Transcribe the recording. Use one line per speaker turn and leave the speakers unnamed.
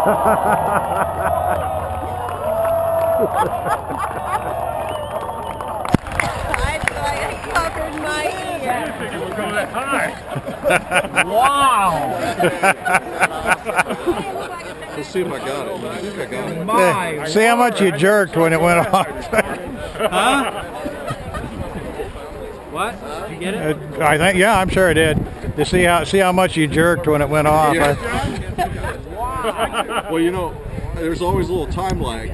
I covered my ear.
It was going that high.
Wow!
Let's see if I got it. I think I got it.
My
See how much you jerked when it went off.
Huh? What? Did you get it?
I think, yeah, I'm sure it did. You see how much you jerked when it went off.
Yeah. Well, you know, there's always a little time lag.